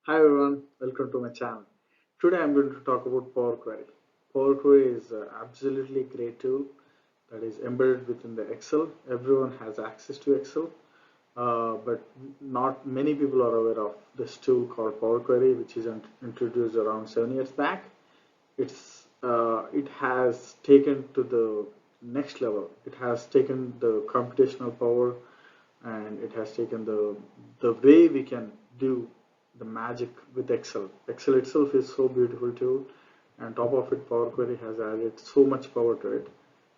Hi everyone, welcome to my channel. Today I'm going to talk about PowerQuery. PowerQuery is an absolutely great tool that is embedded within the Excel. Everyone has access to Excel, but not many people are aware of this tool called PowerQuery, which is introduced around 7 years back. It has taken to the next level. It has taken the computational power, and it has taken the way we can do the magic with Excel. Excel itself is so beautiful tool, and top of it, Power Query has added so much power to it,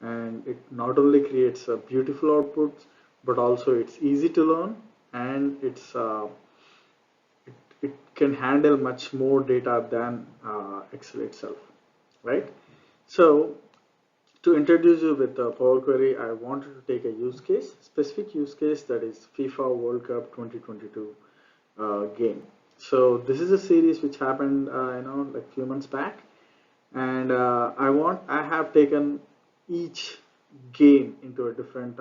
and it not only creates a beautiful output, but also it's easy to learn, and it can handle much more data than Excel itself, right? So to introduce you with Power Query, I wanted to take a use case, specific use case, that is FIFA World Cup 2022 game. So this is a series which happened, like few months back, and I have taken each game into a different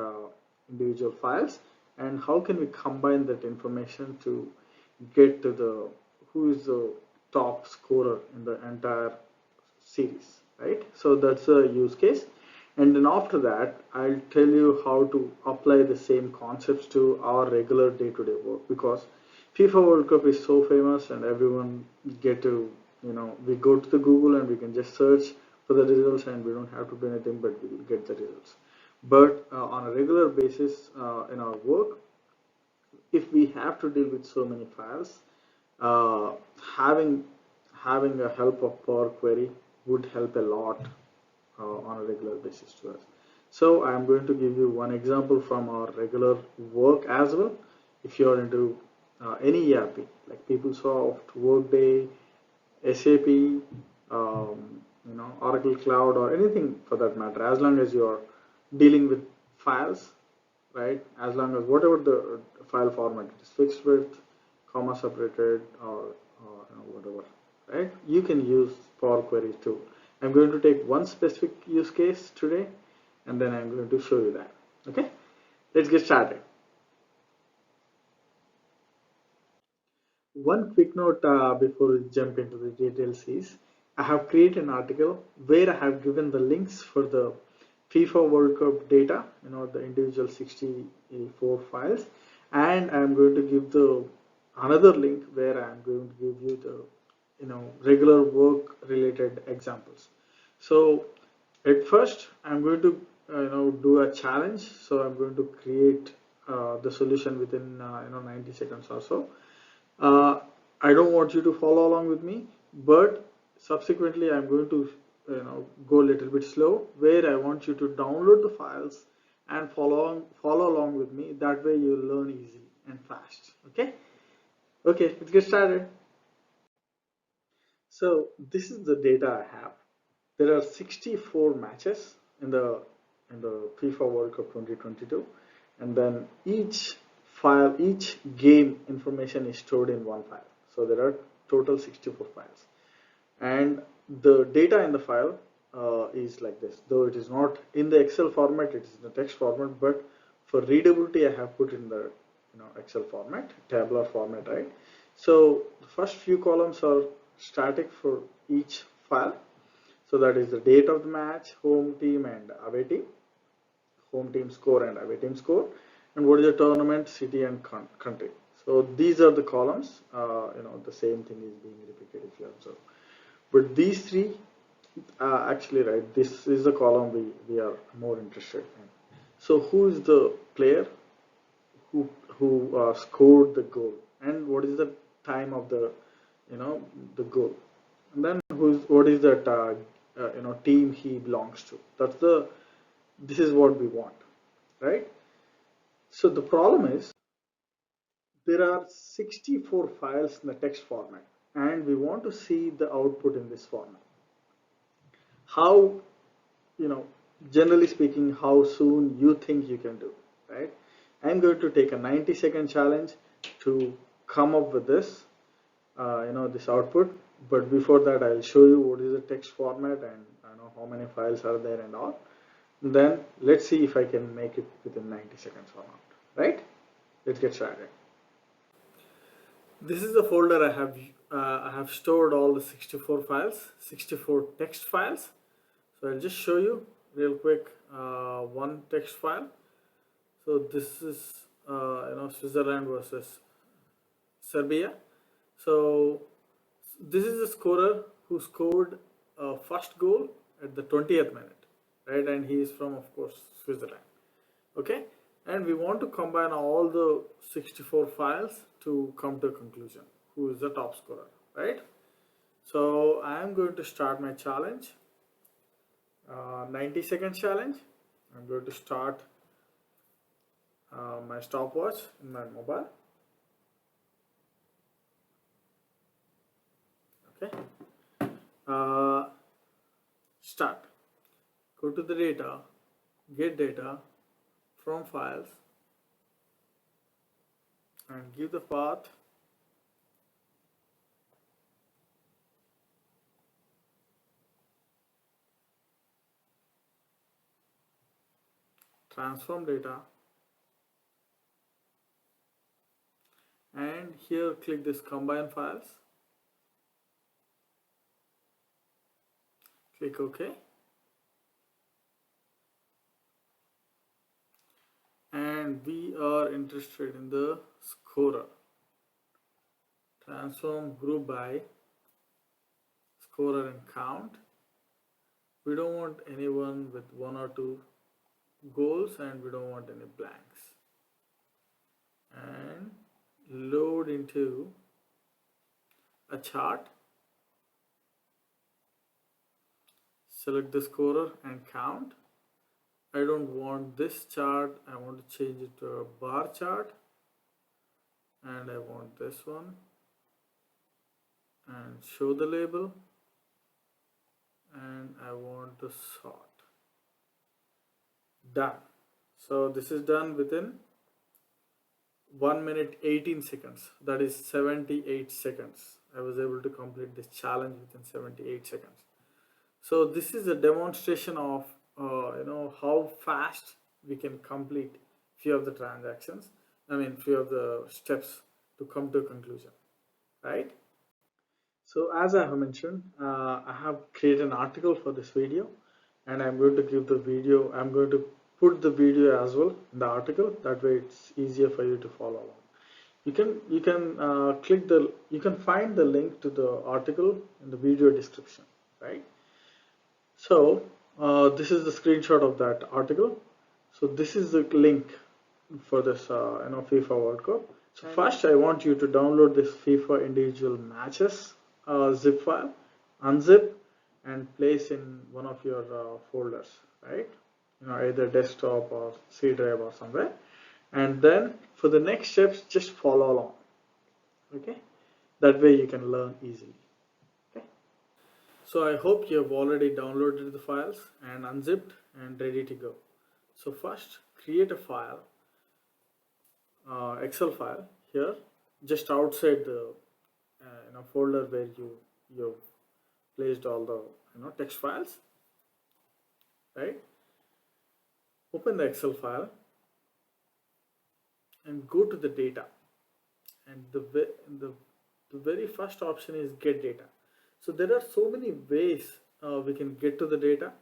individual files, and how can we combine that information to get to the who is the top scorer in the entire series, right? So that's a use case, and then after that I'll tell you how to apply the same concepts to our regular day-to-day work, because FIFA World Cup is so famous and everyone get to, we go to the Google and we can just search for the results, and we don't have to do anything but we will get the results. But on a regular basis in our work, if we have to deal with so many files, uh, having having a help of Power Query would help a lot on a regular basis to us. So I'm going to give you one example from our regular work as well. If you're into any ERP like PeopleSoft, Workday, SAP, Oracle Cloud, or anything for that matter, as long as you're dealing with files, right? As long as whatever the file format it is, fixed width, comma separated, or whatever, right? You can use Power Query too. I'm going to take one specific use case today, and then I'm going to show you that. Okay, let's get started. One quick note before we jump into the details is I have created an article where I have given the links for the FIFA World Cup data, the individual 64 files, and I'm going to give the another link where I'm going to give you the regular work related examples. So at first I'm going to do a challenge. So I'm going to create the solution within 90 seconds or so. uh, I don't want you to follow along with me, but subsequently I'm going to go a little bit slow, where I want you to download the files and follow along with me. That way you'll learn easily and fast. Okay, let's get started. So this is the data I have. There are 64 matches in the FIFA World Cup 2022, and then each game information is stored in one file. So there are total 64 files, and the data in the file is like this. Though it is not in the Excel format, it is in the text format. But for readability, I have put in the Excel format, tabular format, right? So the first few columns are static for each file. So that is the date of the match, home team and away team, home team score and away team score, and what is the tournament, city and country. So these are the columns. The same thing is being repeated if you observe. But these three, actually, right, this is the column we are more interested in. So who is the player who scored the goal, and what is the time of the goal, and then what is that team he belongs to. This is what we want, right? So the problem is there are 64 files in the text format, and we want to see the output in this format. How, you know generally speaking, how soon you think you can do, right? I'm going to take a 90-second challenge to come up with this output. But before that, I'll show you what is the text format, and how many files are there and all. And then let's see if I can make it within 90 seconds or not, right? Let's get started. This is the folder I have stored all the 64 files, 64 text files. So I'll just show you real quick one text file. So this is Switzerland versus Serbia. So this is the scorer who scored first goal at the 20th minute, right? And he is from, of course, Switzerland. Okay, and we want to combine all the 64 files to come to a conclusion who is the top scorer, right? So I am going to start my challenge, 90-second challenge. I'm going to start my stopwatch in my mobile. Okay, start. Go to the data, get data from files, and give the path. Transform data, and here click this combine files, click OK, and we are interested in the scorer. Transform group by scorer and count. We don't want anyone with 1 or 2 goals, and we don't want any blanks. And load into a chart. Select the scorer and count. I don't want this chart, I want to change it to a bar chart, and I want this one, and show the label, and I want to sort. Done. So this is done within 1 minute 18 seconds, that is 78 seconds. I was able to complete this challenge within 78 seconds. So this is a demonstration of how fast we can complete few of the transactions, few of the steps to come to a conclusion, right? So as I have mentioned, I have created an article for this video, and I'm going to put the video as well in the article. That way it's easier for you to follow along. You can find the link to the article in the video description, right? So this is the screenshot of that article. So this is the link for this FIFA World Cup. So first I want you to download this FIFA individual matches zip file, unzip, and place in one of your folders, right? Either desktop or C drive or somewhere. And then for the next steps, just follow along. Okay, that way you can learn easily. Okay. So I hope you have already downloaded the files and unzipped and ready to go. So first, create a file, Excel file here, just outside the folder where you placed all the text files, right? Open the Excel file and go to the data, and the very first option is get data. So there are so many ways we can get to the data,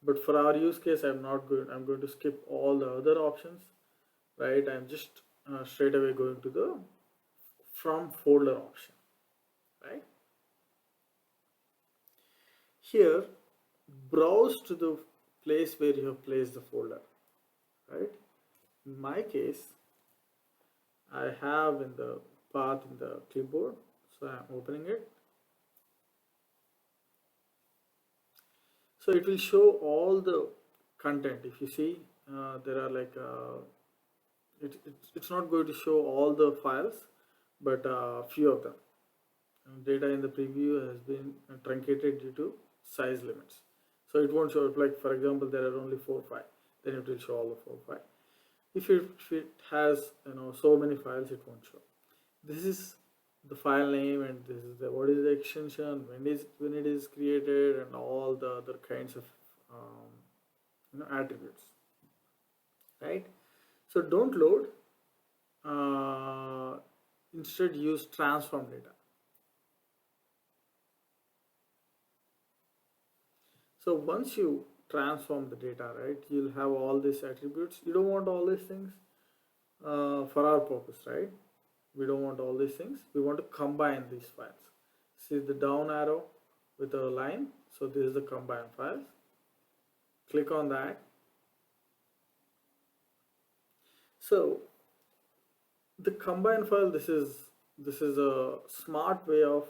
but for our use case I'm going to skip all the other options, right? I'm just straight away going to the from folder option, right? Here, browse to the place where you have placed the folder, right? In my case, I have in the path in the clipboard, so I'm opening it. So it will show all the content. If you see, there are like it's not going to show all the files, but few of them. And data in the preview has been truncated due to size limits, so it won't show. Like for example, there are only 4 5, then it will show all the 4 5. If it has so many files, it won't show. This is the file name, and this is what is the extension, when it is created, and all the other kinds of attributes, right? So don't load. instead use transform data. So once you transform the data, right, you'll have all these attributes. You don't want all these things for our purpose, right? We don't want all these things. We want to combine these files. See the down arrow with a line. So this is the combine files. Click on that. So the combine file, this is a smart way of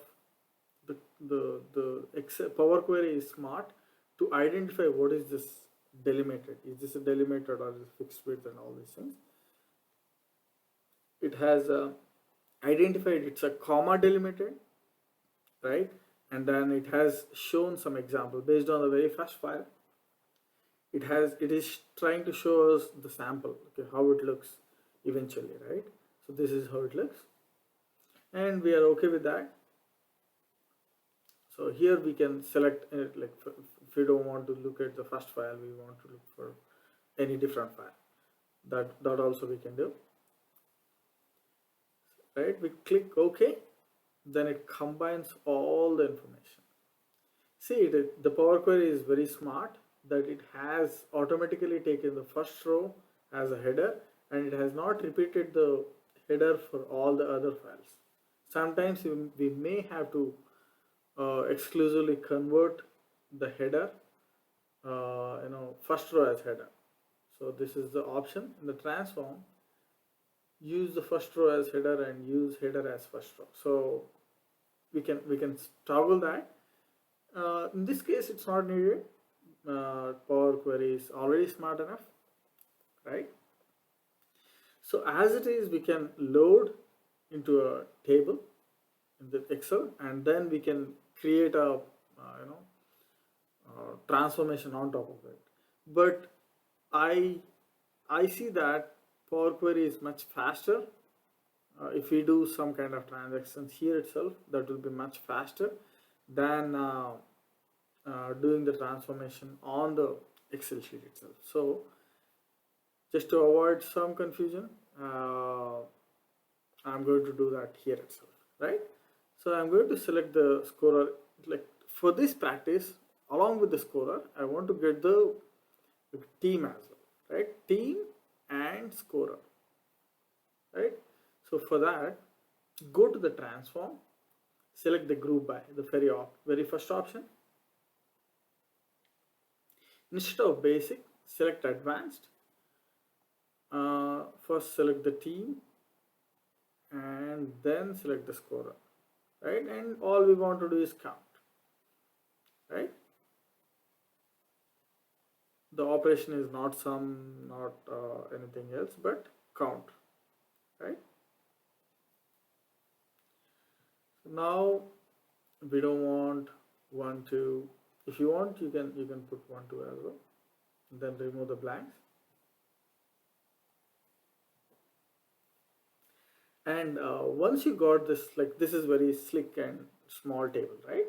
the Excel Power Query is smart to identify what is this delimited. Is this a delimited or is it fixed width and all these things. It has identified it's a comma delimited, right? And then it has shown some example based on the very first file. It is trying to show us the sample, okay, how it looks eventually, right? So this is how it looks, and we are okay with that. So here we can select like if we don't want to look at the first file, we want to look for any different file. That also we can do, right? We click OK, then it combines all the information. See, the Power Query is very smart that it has automatically taken the first row as a header, and it has not repeated the header for all the other files. Sometimes we may have to exclusively convert the header, first row as header. So this is the option in the transform. Use the first row as header and use header as first row. So we can toggle that. In this case, it's not needed. Power Query is already smart enough, right? So as it is, we can load into a table in the Excel, and then we can create a transformation on top of it. But I see that Power Query is much faster. If we do some kind of transactions here itself, that will be much faster than doing the transformation on the Excel sheet itself. So just to avoid some confusion, I'm going to do that here itself, right? So I'm going to select the scorer. Like for this practice, along with the scorer, I want to get the team as well, right? Team and scorer, right? So for that, go to the transform, select the group by, the very first option. Instead of basic, select advanced. First select the team and then select the scorer, right? And all we want to do is count, right? The operation is not sum, not anything else, but count, right? So now we don't want 1, 2. If you want, you can put 1, 2 as well, and then remove the blanks. And once you got this, like this is very slick and small table, right?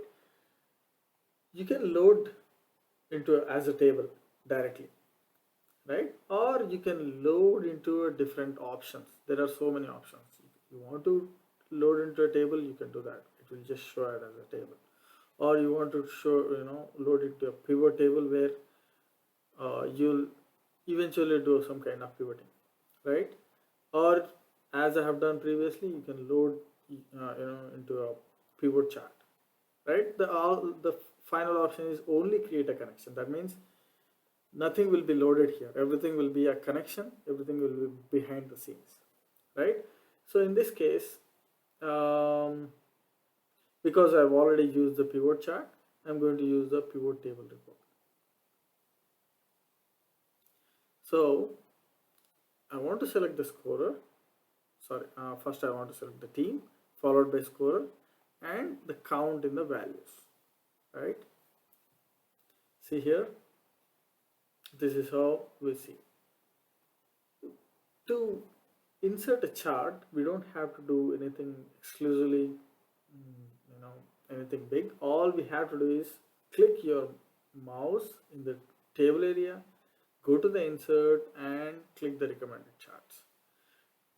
You can load into as a table directly, right? Or you can load into different options. There are so many options. You want to load into a table, you can do that. It will just show it as a table. Or you want to load it to a pivot table where you'll eventually do some kind of pivoting, right? Or as I have done previously, you can load into a pivot chart, right? The final option is only create a connection. That means nothing will be loaded here. Everything will be a connection. Everything will be behind the scenes, right? So in this case, because I've already used the pivot chart, I'm going to use the pivot table report. So I want to select the scorer. First I want to select the team, followed by scorer, and the count in the values, right? See here, this is how we see. To insert a chart, we don't have to do anything exclusively, anything big. All we have to do is click your mouse in the table area, go to the insert and click the recommended charts.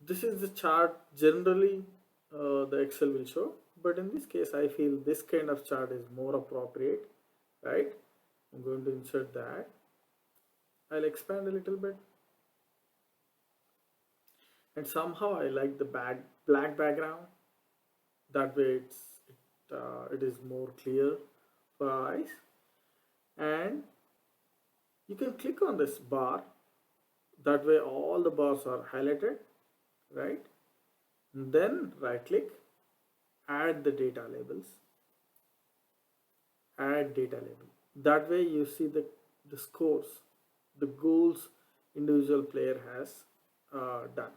This is the chart generally the Excel will show. But in this case, I feel this kind of chart is more appropriate, right? I'm going to insert that. I'll expand a little bit. And somehow I like the black background. That way it is more clear for our eyes. And you can click on this bar. That way all the bars are highlighted, right? And then right click, add the data labels, add data label. That way you see the scores, the goals individual player has done,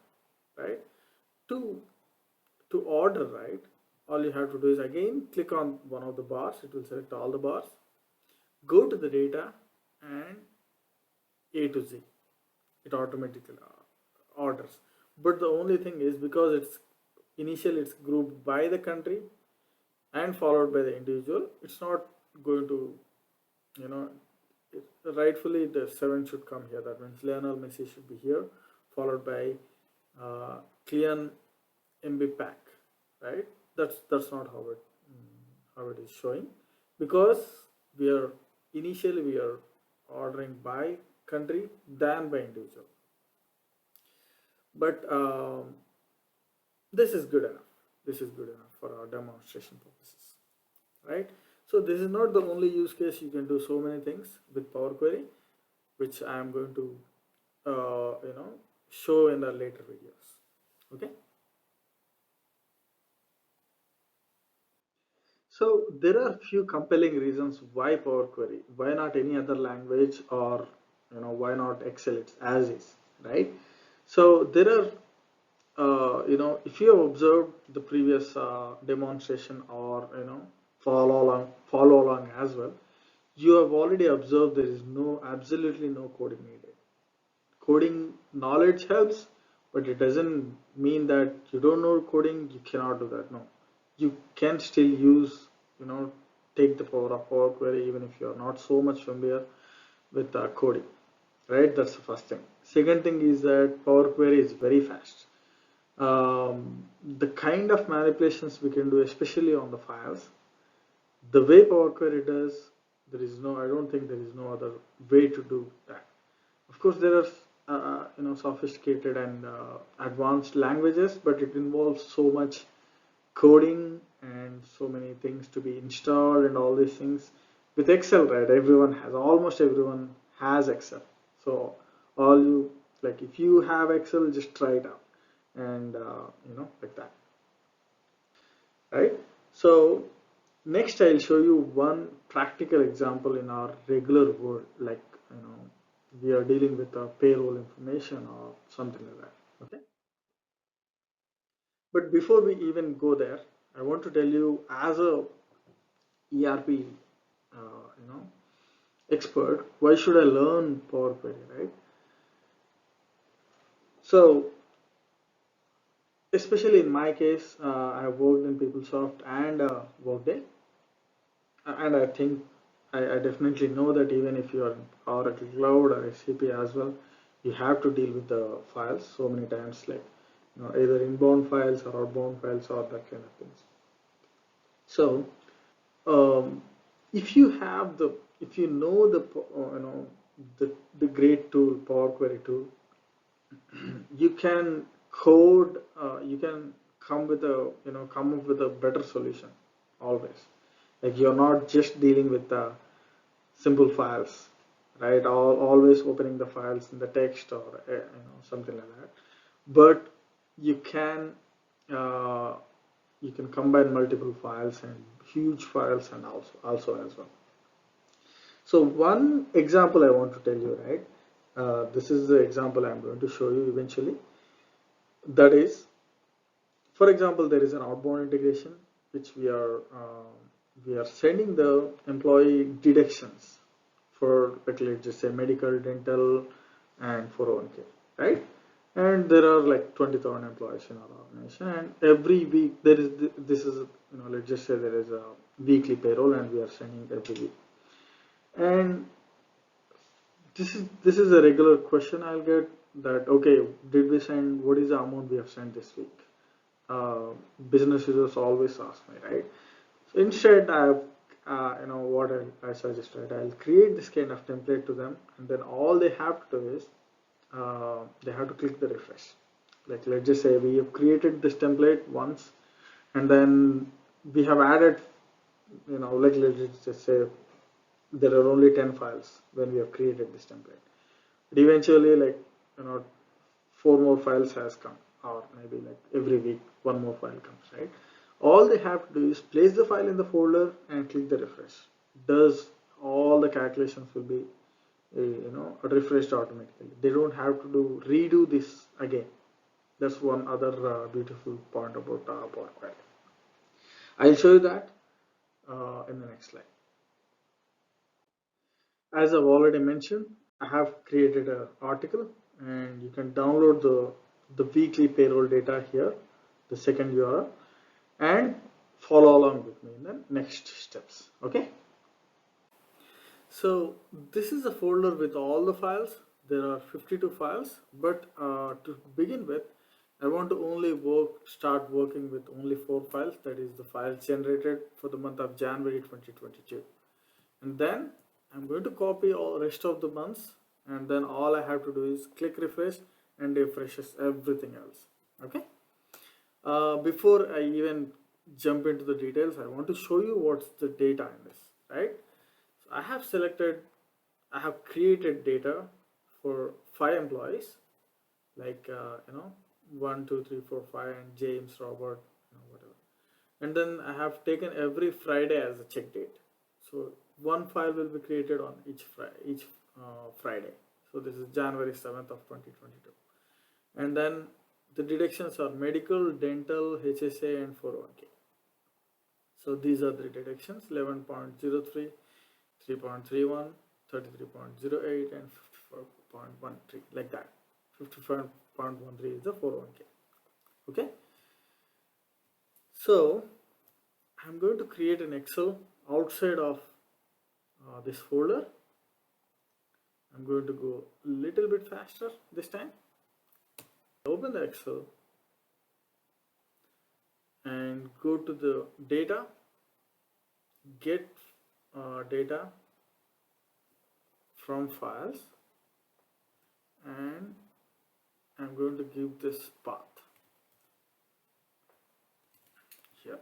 right? To order, right, all you have to do is again click on one of the bars. It will select all the bars, go to the data, and A to Z, it automatically orders. But the only thing is, because it's initially it's grouped by the country and followed by the individual, it's not going to, you know, rightfully the 7 should come here. That means Lionel Messi should be here, followed by Kylian Mbappe, right? That's not how it is showing, because we are initially we are ordering by country than by individual. But this is good enough. This is good enough for our demonstration purposes, right? So this is not the only use case. You can do so many things with Power Query, which I am going to show in the later videos. Okay. So there are few compelling reasons why Power Query, why not any other language, or why not Excel it's as is, right? So there are if you have observed the previous demonstration, or follow along as well, you have already observed there is absolutely no coding needed. Coding knowledge helps, but it doesn't mean that you don't know coding, you cannot do that. No, you can still use, take the power of Power Query even if you are not so much familiar with coding, right? That's the first thing. Second thing is that Power Query is very fast. The kind of manipulations we can do, especially on the files, the way Power Query does, I don't think there is no other way to do that. Of course, there are sophisticated and advanced languages, but it involves so much coding and so many things to be installed and all these things. With Excel, right, almost everyone has Excel. So if you have Excel, just try it out, and like that, right? So next I'll show you one practical example in our regular world, like we are dealing with payroll information or something like that. Okay. But before we even go there, I want to tell you, as a ERP expert, why should I learn Power Query, right? So especially in my case, I have worked in PeopleSoft and Workday, and I think I definitely know that even if you are in Oracle Cloud or SAP as well, you have to deal with the files so many times, like either inbound files or outbound files or that kind of things. So if you have if you know the great tool, Power Query tool, you can code, you can come up with a better solution always. Like, you're not just dealing with the simple files, right? Always opening the files in the text, or something like that. But you can uh, combine multiple files and huge files, and also as well. So one example I want to tell you, right? This is the example I'm going to show you eventually. That is, for example, there is an outbound integration which we are sending the employee deductions for, like, let's just say medical, dental, and 401k, right? And there are like 20,000 employees in our organization, and every week there is this is let's just say there is a weekly payroll, and we are sending every week. And this is a regular question I'll get, that okay, did we send, what is the amount we have sent this week? uh, business users always ask me, right? So instead, I've what I suggest, right? I'll create this kind of template to them, and then all they have to do is they have to click the refresh. Like, let's just say we have created this template once, and then we have added, like let's just say there are only 10 files when we have created this template. But eventually, like, 4 more files has come, or maybe like every week 1 more file comes, right? All they have to do is place the file in the folder and click the refresh. Does all the calculations will be refreshed automatically. They don't have to redo this again. That's one other beautiful point about PowerQuery. I'll show you that in the next slide. As I've already mentioned, I have created an article, and you can download the weekly payroll data here, the second URL, and follow along with me in the next steps. Okay. So this is a folder with all the files. There are 52 files, but to begin with, I want to only start working with only 4 files. That is the files generated for the month of January 2022. And then I'm going to copy all rest of the months, and then all I have to do is click refresh, and it refreshes everything else. Okay. Before I even jump into the details, I want to show you what's the data in this, right? So I have created data for 5 employees, like 1, 2, 3, 4, 5, and James, Robert, whatever. And then I have taken every Friday as a check date. So one file will be created on each Friday. So this is January 7th of 2022. And then the deductions are medical, dental, HSA, and 401k. So these are the deductions: 11.03, 3.31, 33.08, and 54.13, like that. 55.13 is the 401k. Okay. So I'm going to create an Excel outside of this folder. I'm going to go a little bit faster this time. Open the Excel and go to the data, get data from files, and I'm going to give this path here.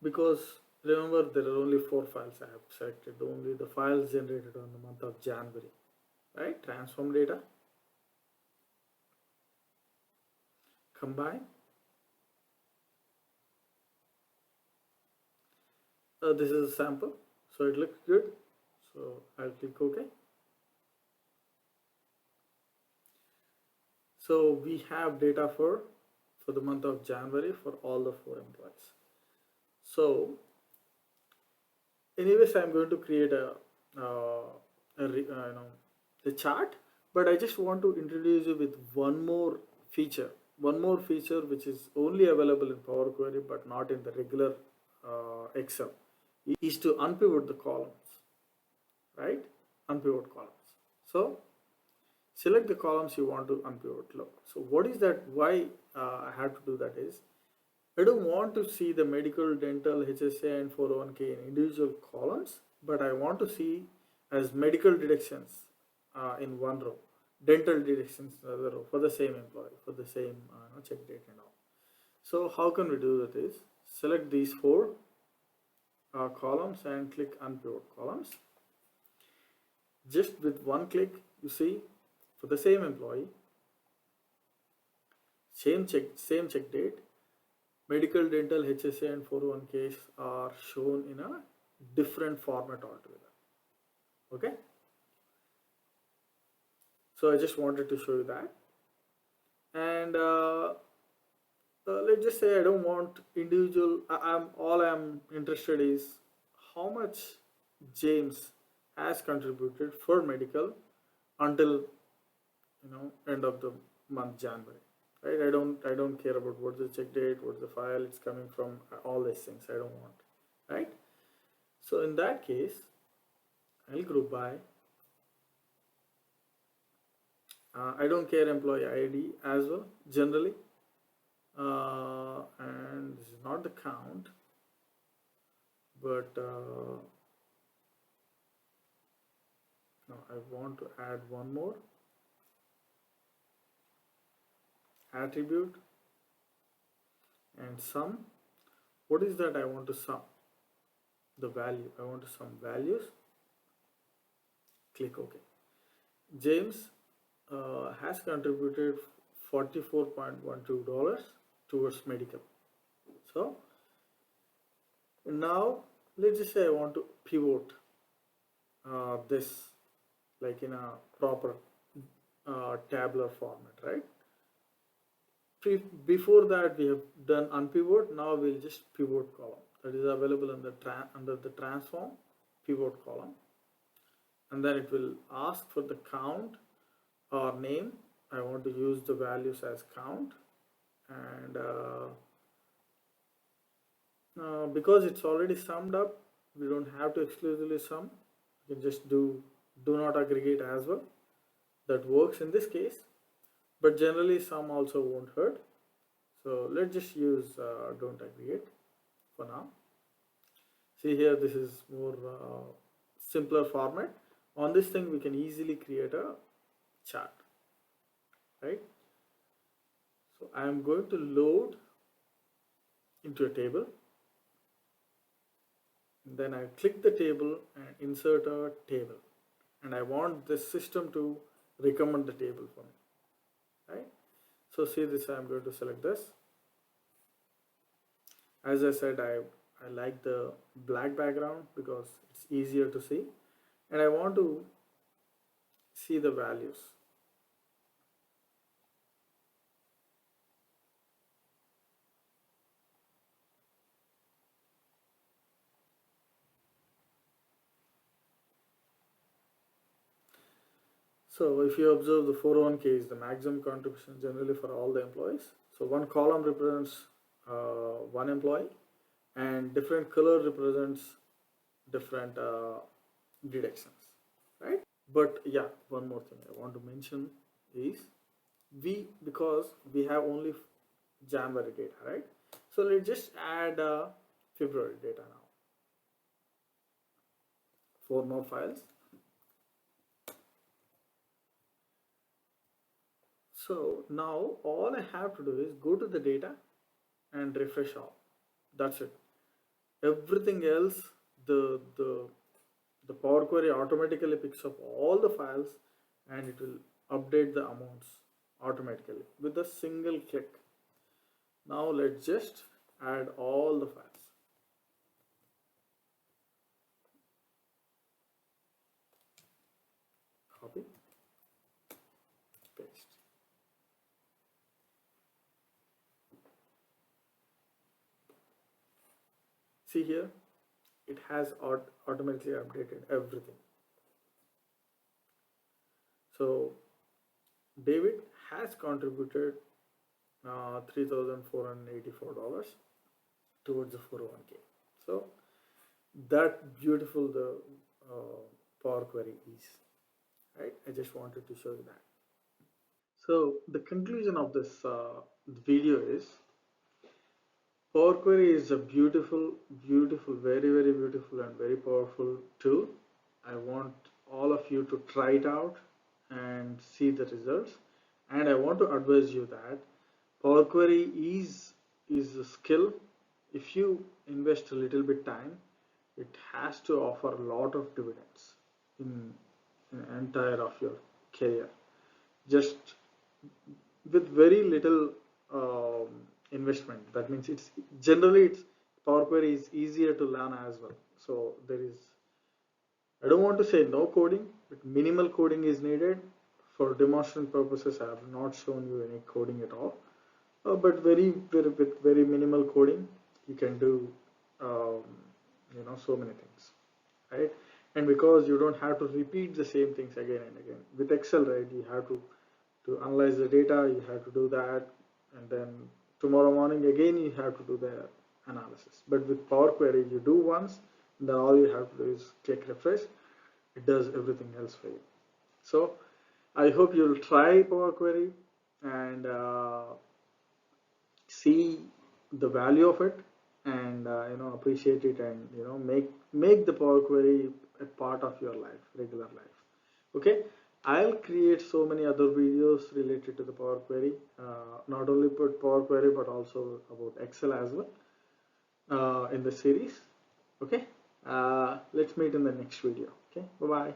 Because remember, there are only 4 files I have selected, only the files generated on the month of January, right? Transform data, combine. This is a sample, so it looks good. So I'll click OK. So we have data for the month of January for all the 4 employees. So anyways, I'm going to create the chart, but I just want to introduce you with one more feature which is only available in Power Query but not in the regular Excel, is to unpivot the columns, right? Unpivot columns. So select the columns you want to unpivot. So what is that? Why I have to do that is, I don't want to see the medical, dental, HSA, and 401k in individual columns, but I want to see as medical deductions in one row, dental deductions in another row for the same employee, for the same check date and all. So how can we do that is, select these 4 columns and click unpivot columns. Just with one click, you see, for the same employee, same check date, medical, dental, HSA, and 401ks are shown in a different format altogether. Okay. So I just wanted to show you that. And let's just say I don't want individual. All I'm interested is how much James has contributed for medical until end of the month January. Right? I don't care about what's the check date, what's the file it's coming from, all these things I don't want, right? So in that case, I'll group by I don't care employee ID as well generally, and this is not the count, but now I want to add one more attribute and sum. What is that I want to sum? The value. I want to sum values. Click OK. James has contributed $44.12 towards medical. So now let's just say I want to pivot this like in a proper tabular format, right? Before that we have done unpivot. Now we'll just pivot column that is available in the under the transform pivot column, and then it will ask for the count or name. I want to use the values as count, and because it's already summed up, we don't have to exclusively sum. You can just do not aggregate as well. That works in this case, but generally sum also won't hurt. So let's just use don't aggregate for now. See here, this is more simpler format. On this thing we can easily create a chart, right? So I am going to load into a table, and then I click the table and insert a table, and I want the system to recommend the table for me, right? So see this, I am going to select this. As I said, I like the black background because it's easier to see, and I want to see the values. So if you observe, the 401k is the maximum contribution generally for all the employees. So one column represents one employee, and different color represents different deductions, right? But yeah, one more thing I want to mention is because we have only January data, right? So let's just add February data now. 4 more files. So now all I have to do is go to the data and refresh all. That's it. Everything else, the PowerQuery automatically picks up all the files and it will update the amounts automatically with a single click. Now let's just add all the files. Copy, paste. See here, it has automatically updated everything. So David has contributed $3,484 towards the 401k. So that beautiful the Power Query is, right? I just wanted to show you that. So the conclusion of this video is Power Query is a beautiful, very, very beautiful and very powerful tool. I want all of you to try it out and see the results. And I want to advise you that Power Query is a skill. If you invest a little bit time, it has to offer a lot of dividends in entire of your career. Just with very little investment. That means it's Power Query is easier to learn as well. So there is, I don't want to say no coding, but minimal coding is needed. For demonstration purposes, I have not shown you any coding at all. But with very minimal coding, you can do so many things, right? And because you don't have to repeat the same things again and again. With Excel, right, you have to analyze the data, you have to do that, and then tomorrow morning again you have to do the analysis. But with Power Query, you do once, then all you have to do is click refresh. It does everything else for you. So I hope you'll try Power Query and see the value of it, and appreciate it, and make the Power Query a part of your life, regular life. Okay, I'll create so many other videos related to the Power Query, not only about Power Query but also about Excel as well, in the series. Okay, let's meet in the next video. Okay, bye bye.